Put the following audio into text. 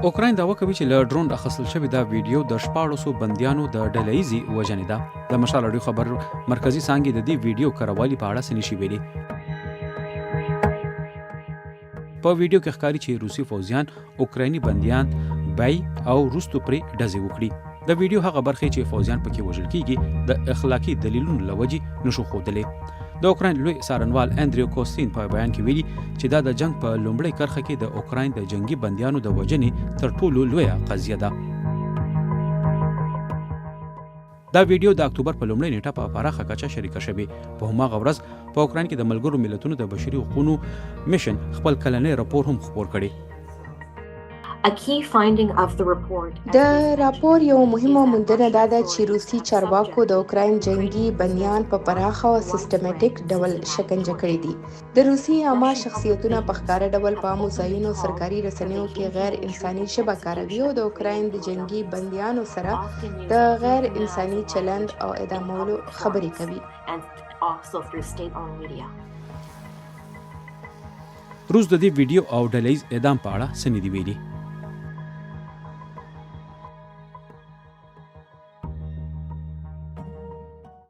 اوکراین دعوا کوي چې له ډرون اخیستل شوی دا ویډیو د 1400 بندیانو د ډله‌ایزي وژنې ده. د مشال اړیو خبر مرکزی څانګې د دې ویډیو کاروالي په اړه څه نشي ویلي. په ویډیو کې ښکاري چې روسي فوجیان اوکرایني بندیان بای او روستو پرې ډزې وکړي. د ویډیو هغه برخې چې فوجیان پکې وژل کیږي د اخلاقی دلیلونو لوجې نشو ښودلې. د اوکراین لوی څارنوال اندریو کوستین په بیان کې ویلي چې دا د جنگ په لومړۍ کرښه کې د اوکراین د جنگي بندیانو د وژنې تر ټولو لویه قضیه ده. دا ویډیو د اکتوبر په لومړۍ نیټه په پراخه کچه شریکه شوې. په هماغه ورځ په اوکراین کې د ملګرو ملتونو د بشري حقوقو میشن خپل کلنی راپور هم خپور کړی. د راپور یو مهمه موندنه دا ده چې روسي چارواکو د اوکراین جنگي بندیان په پراخه او سیستماتیک ډول شکنجه کړي دي. د روسي عامه شخصیتونه په ښکاره ډول په عامو ځایونو سرکاري رسنیو کې غیر انساني ژبه کاروي او د اوکراین د جنگي بندیانو سره د غیر انساني چلند او اعدامولو خبرې کوي. روس د دې ویډیو او ډله‌ایز اعدام په اړه څه نه دی ویلي.